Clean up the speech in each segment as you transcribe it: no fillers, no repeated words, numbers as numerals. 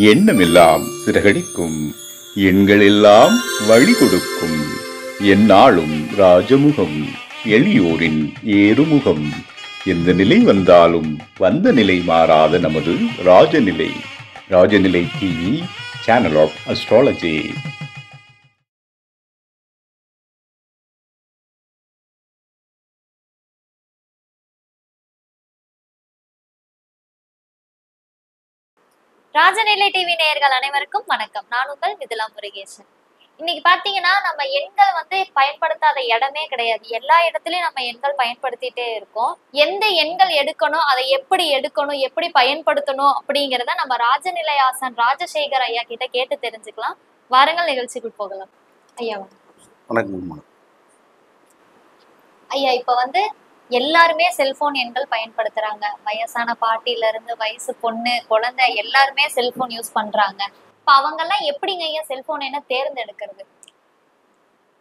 எண்ணமெல்லாம் சிறகடிக்கும், எண்களெல்லாம் வழி கொடுக்கும். எந்நாளும் ராஜமுகம், எளியோரின் ஏறுமுகம். எந்த நிலை வந்தாலும் வந்த நிலை மாறாத நமது Rajanilai. Rajanilai TV, channel of astrology. Rajanilai TV நேயர்கள் அனைவருக்கும் வணக்கம். நான் உங்கள் மிதுலா முருகேசன். இன்னைக்கு பாத்தீங்கன்னா நம்ம எண்கள் பயன்படுத்தாத இடமே கிடையாது. எல்லா இடத்துலயும் நம்ம எண்கள் பயன்படுத்திட்டே இருக்கோம். எந்த எண்கள் எடுக்கணும், அதை எப்படி எடுக்கணும், எப்படி பயன்படுத்தணும் அப்படிங்கிறத நம்ம ராஜநிலை ஆசான் ராஜசேகர் ஐயா கிட்ட கேட்டு தெரிஞ்சுக்கலாம். வாருங்கள் நிகழ்ச்சிக்கு போகலாம். ஐயா வணக்கம். ஐயா, இப்ப எல்லாருமே செல்போன் எண்கள் பயன்படுத்துறாங்க. வயசான பாட்டில இருந்து வயசு பொண்ணு, குழந்தை எல்லாருமே செல்போன் யூஸ் பண்றாங்க. இப்ப அவங்க எல்லாம் எப்படிங்க ஐயா செல்போன் என்ன தேர்ந்தெடுக்கிறது?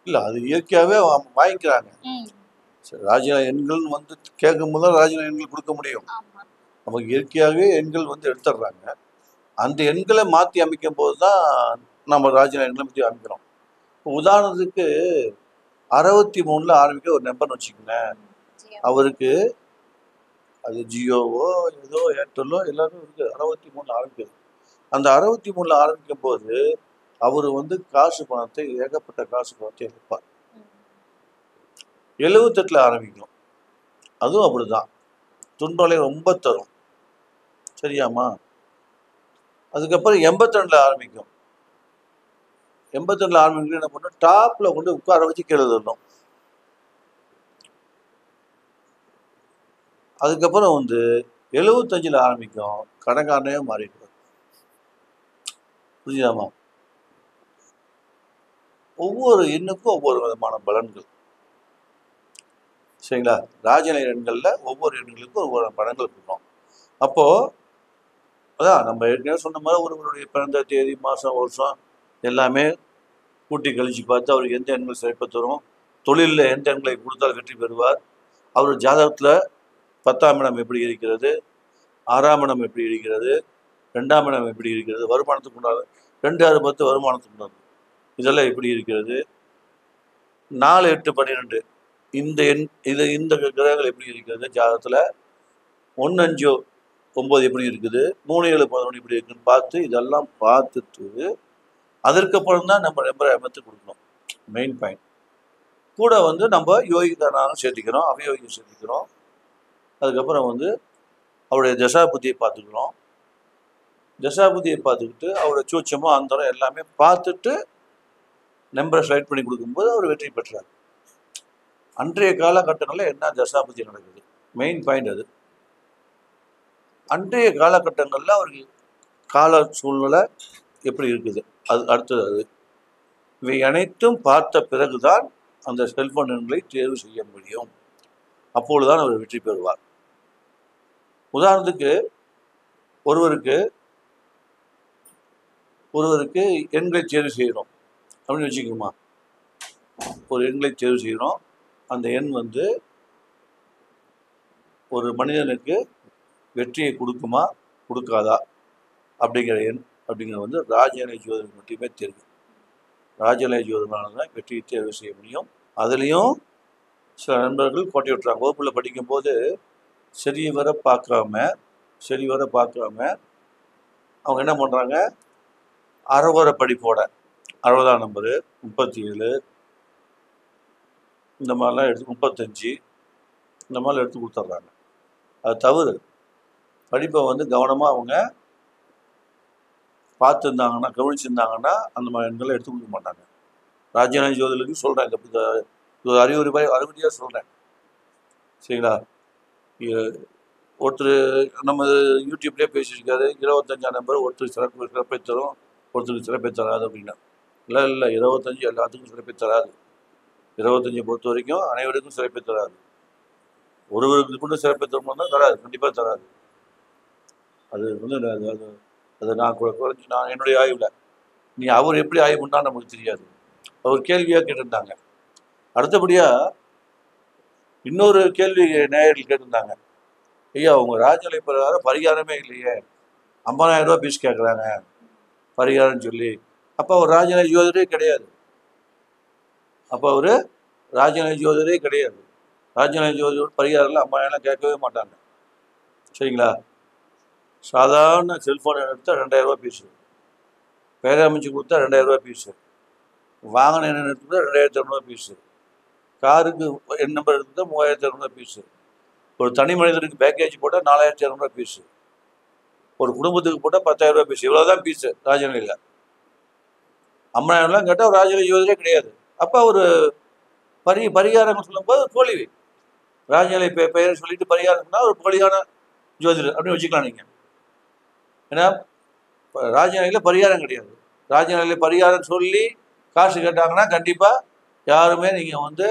இல்ல, அது இயற்கையாவே வாங்கிக்கிறாங்க. ராஜினா எண்கள் கேட்கும் போது ராஜினா எண்கள் கொடுக்க முடியும். நமக்கு இயற்கையாகவே எண்கள் எடுத்துடுறாங்க. அந்த எண்களை மாற்றி அமைக்கும் போது தான் நம்ம ராஜினா எண்களை பற்றி அமைக்கிறோம். உதாரணத்துக்கு 63ல ஆரம்பிக்க ஒரு நம்பர்னு வச்சுக்கோங்க. அவருக்கு அது ஜியோவோ ஏதோ ஏர்டெல்லோ எல்லாரும் இருக்கு. 63ல ஆரம்பிக்குது. அந்த 63ல ஆரம்பிக்கும் போது அவரு காசு பணத்தை, ஏகப்பட்ட காசு பணத்தை எடுப்பார். 78ல ஆரம்பிக்கும், அதுவும் அப்படிதான். துன்பலை ரொம்ப தரும். சரியாமா? அதுக்கப்புறம் 82ல ஆரம்பிக்கும். 82ல ஆரம்பிக்க என்ன பண்ணும், டாப்ல உட்கார வச்சு கீழே தரணும். அதுக்கப்புறம் 75ல ஆரம்பிக்கும், கடன்காரனே மாறிடுவார். புரியுதாமா? ஒவ்வொரு எண்ணுக்கும் ஒவ்வொரு விதமான பலன்கள். சரிங்களா? ராஜநிலை எண்கள்ல ஒவ்வொரு எண்களுக்கும் ஒவ்வொரு பலன்கள் கொடுக்கும். அப்போ அதான் நம்ம ஏற்கனவே சொன்ன மாதிரி ஒருவருடைய பிறந்த தேதி, மாசம், வருஷம் எல்லாமே கூட்டி கழிச்சு பார்த்து அவருக்கு எந்த எண்கள் சிறப்பு தரும், தொழிலில் எந்த எண்களை கொடுத்தால் வெற்றி பெறுவார், அவர் ஜாதகத்துல 10ஆம் இடம் எப்படி இருக்கிறது, 6ஆம் இடம் எப்படி இருக்கிறது, 2ஆம் இடம் எப்படி இருக்கிறது, வருமானத்துக்கு உண்டாது 2, 6, 10 வருமானத்துக்கு உண்டாது இதெல்லாம் எப்படி இருக்கிறது, 4, 8, 12 இந்த எண் இந்த கிரகங்கள் எப்படி இருக்கிறது ஜாதகத்துல, 1, 5, 9 எப்படி இருக்குது, 3, 7, 11 எப்படி இருக்குன்னு பார்த்து இதெல்லாம் பார்த்துட்டு அதற்கப்புறம் தான் நம்ம நம்பரை அமைத்து கொடுக்கணும். Main point. கூட நம்ம யோகிதானாலும் சேர்த்திக்கிறோம், அவயோகியும் சேர்த்திக்கிறோம். அதுக்கப்புறம் அவருடைய தசாபுத்தியை பார்த்துக்கிறோம். தசாபுத்தியை பார்த்துக்கிட்டு அவருடைய சூட்சமோ அந்தரம் எல்லாமே பார்த்துட்டு நம்பரை செலக்ட் பண்ணி கொடுக்கும்போது அவர் வெற்றி பெற்றார். அன்றைய காலகட்டங்களில் என்ன தசாபுத்தி நடக்குது, மெயின் பாயிண்ட் அது. அன்றைய காலகட்டங்களில் அவருக்கு கால சூழ்நிலை எப்படி இருக்குது, அது அடுத்தது. அது இவை அனைத்தும் பார்த்த பிறகுதான் அந்த செல்போன் எண்களை தேர்வு செய்ய முடியும். அப்பொழுதுதான் அவர் வெற்றி பெறுவார். உதாரணத்துக்கு ஒருவருக்கு எண்களை தேர்வு செய்கிறோம் அப்படின்னு வச்சுக்கோமா. ஒரு எண்களை தேர்வு செய்கிறோம். அந்த எண் ஒரு மனிதனுக்கு வெற்றியை கொடுக்குமா கொடுக்காதா அப்படிங்கிற எண் அப்படிங்கிற ராஜநிலை ஜோதிடம் மட்டுமே தெரியும். ராஜநிலை ஜோதிடனால தான் வெற்றியை தேர்வு செய்ய முடியும். அதுலேயும் சில நண்பர்கள் கோட்டை விட்டுறாங்க. வகுப்பில் படிக்கும்போது சரிவர பார்க்காம அவங்க என்ன பண்ணுறாங்க, அறவர படிப்போட 60ஆம் நம்பரு, 37 இந்த மாதிரிலாம் எடுத்து, 35 இந்த மாதிரிலாம் எடுத்து கொடுத்துட்றாங்க. அது தவறு. படிப்பை கவனமாக அவங்க பார்த்துருந்தாங்கன்னா, கவனிச்சிருந்தாங்கன்னா அந்த மாதிரி எண்களை எடுத்து கொடுக்க மாட்டாங்க. ராஜ்யானி ஜோதிடருக்கு சொல்கிறேன், இந்த அறிவுரையாக சொல்கிறேன். சரிங்களா? ஒருத்தர் நம்ம யூடியூப்லேயே பேசியிருக்காரு, 25ஆம் நம்பர் ஒருத்தர் சிறப்பை தரும், ஒருத்தருக்கு சிறப்பை தராது அப்படின்னா. இல்லை 25 எல்லாத்துக்கும் சிறப்பை தராது. 25 பொறுத்த வரைக்கும் அனைவருக்கும் சிறப்பை தராது. ஒருவருக்கு கூட சிறப்பை தரும்போது தான் தராது, கண்டிப்பாக தராது. அது அது நான் குறைஞ்சி நான் என்னுடைய ஆய்வில், நீ அவர் எப்படி ஆய்வு பண்ணான்னு நமக்கு தெரியாது. அவர் கேள்வியாக கேட்டிருந்தாங்க. அடுத்தபடியாக இன்னொரு கேள்வி நேயர்கள் கேட்டிருந்தாங்க, ஐயா உங்கள் ராஜநிலை பிரகாரம் பரிகாரமே இல்லையே, 50,000 ரூபா பீஸ் கேட்குறாங்க, பரிகாரம் சொல்லி. அப்போ அவர் ராஜநிலை ஜோதிடரே கிடையாது. அப்போ அவர் ராஜநிலை ஜோதிடரே கிடையாது. ராஜநிலை ஜோதிடர் பரிகாரம்லாம் அம்மா கேட்கவே மாட்டாங்க. சரிங்களா? சாதாரண செல்ஃபோன் எடுத்தால் 2000 ரூபா பீஸு, பெயர் அமைச்சு கொடுத்தா 2000 ரூபா பீஸு, வாகன எண் எடுத்துக்கிட்டா 2200 பீஸு, காருக்கு எண் நம்பர் எடுத்துக்கிட்டா 3200 பீஸு, ஒரு தனி மனிதனுக்கு பேக்கேஜ் போட்டால் 4200 பீஸு, ஒரு குடும்பத்துக்கு போட்டால் 10,000 ரூபா பீஸு. இவ்வளோதான் பீஸு ராஜநிலையில். அம்மாலாம் கேட்டால் ஒரு ராஜநிலை ஜோதிடரே கிடையாது. அப்போ ஒரு பரிகாரங்கள் சொல்லும்போது தோல்வி. ராஜநிலை பெயர் சொல்லிட்டு பரிகாரம்னா ஒரு போலியான ஜோதிடர் அப்படின்னு வச்சுக்கலாம் நீங்கள். ஏன்னா ராஜநிலையில் பரிகாரம் கிடையாது. ராஜநிலையில் பரிகாரம் சொல்லி காசு கேட்டாங்கன்னா கண்டிப்பாக யாருமே நீங்கள் வந்து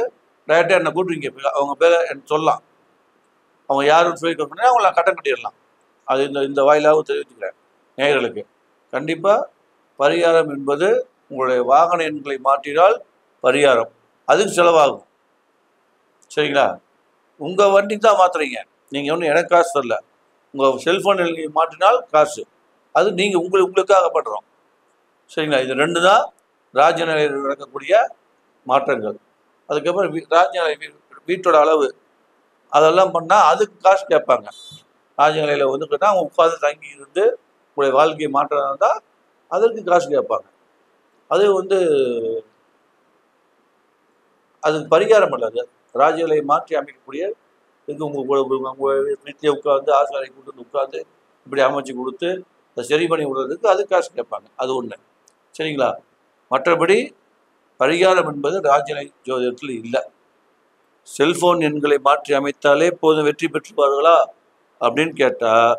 டைரெக்டாக என்னை கூட்டுவீங்க, அவங்க பேரை எனக்கு சொல்லலாம், அவங்க யாருன்னு சொல்லி சொன்னால் அவங்கள கட்டம் கட்டிடலாம். அது இந்த வாயிலாகவும் தெரிவிச்சுக்கிறேன் நேயர்களுக்கு. கண்டிப்பாக பரிகாரம் என்பது உங்களுடைய வாகன எண்களை மாற்றினால் பரிகாரம், அதுக்கு செலவாகும். சரிங்களா? உங்கள் வண்டி தான் மாற்றுறீங்க, நீங்கள் ஒன்றும் எனக்கு காசு தரல. உங்கள் செல்ஃபோன் எண்களை மாற்றினால் காசு, அது நீங்கள் உங்களுக்காக பண்ணுறோம். சரிங்களா? இது 2 தான் ராஜநிலையில் நடக்கக்கூடிய மாற்றங்கள். அதுக்கப்புறம் ராஜநிலை வீட்டோட அளவு அதெல்லாம் பண்ணால் அதுக்கு காசு கேட்பாங்க. ராஜநிலையில் வந்து கேட்டால் அவங்க உட்காந்து தங்கி இருந்து உங்களுடைய வாழ்க்கையை மாற்றம் இருந்தால் அதற்கு காசு கேட்பாங்க. அது வந்து அதுக்கு பரிகாரம் அல்லது ராஜநிலையை மாற்றி அமைக்கக்கூடிய இது. உங்கள் வீட்டிலே உட்காந்து ஆசாரியை கூட்டு வந்து உட்காந்து இப்படி அமைச்சு கொடுத்து அதை சரி பண்ணி விடுறதுக்கு அது காசு கேட்பாங்க. அது ஒன்று. சரிங்களா? மற்றபடி பரிகாரம் என்பது ராஜநிலை ஜோதிடத்தில் இல்லை. செல்போன் எண்களை மாற்றி அமைத்தாலே போதும் வெற்றி பெற்றுவார்களா அப்படின்னு கேட்டால்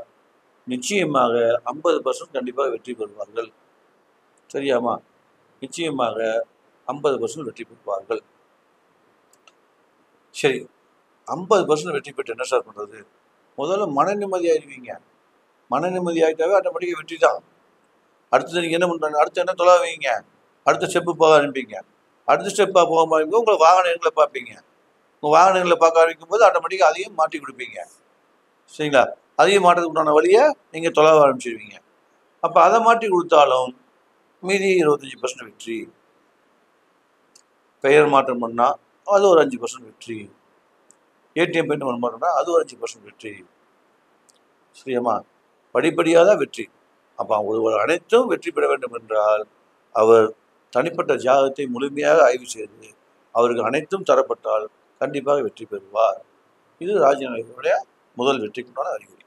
நிச்சயமாக 50% கண்டிப்பாக வெற்றி பெறுவார்கள். சரியாமா? நிச்சயமாக 50% வெற்றி பெறுவார்கள். சரி, 50% வெற்றி பெற்று என்ன சார் பண்ணுறது? முதல்ல மன நிம்மதியாயிருவீங்க. மன நிம்மதி ஆகிட்டாவே ஆட்டோமேட்டிக்காக வெற்றி தான். அடுத்தது நீங்கள் என்ன பண்ணுறாங்க, அடுத்து என்ன தொலைவீங்க, அடுத்த ஸ்டெப்பு போக ஆரம்பிப்பீங்க. அடுத்த ஸ்டெப்பாக போக ஆரம்பிக்கும் உங்களை வாகன எண்களை பார்ப்பீங்க. உங்கள் வாகன எண்களை பார்க்க ஆரம்பிக்கும் போது ஆட்டோமேட்டிக்காக அதையும் மாற்றி கொடுப்பீங்க. சரிங்களா? அதையும் மாற்றத்துக்கு உண்டான வழியை நீங்கள் தொலைவ ஆரம்பிச்சிருவீங்க. அப்போ அதை மாற்றி கொடுத்தாலும் மீதி 25% வெற்றி. பெயர் மாற்றம் பண்ணால் அது ஒரு 5% வெற்றி. ஏடிஎம் பின் மாற்றம்னா அது ஒரு 5% வெற்றி. சரியாமா? படிப்படியாக தான் வெற்றி. அப்போ ஒருவர் அனைத்தும் வெற்றி பெற வேண்டும் என்றால் அவர் தனிப்பட்ட ஜாதகத்தை முழுமையாக ஆய்வு செய்து அவருக்கு அனைத்தும் தரப்பட்டால் கண்டிப்பாக வெற்றி பெறுவார். இது ராஜநிலையுடைய முதல் வெற்றிக்குண்டான அறிகுறி.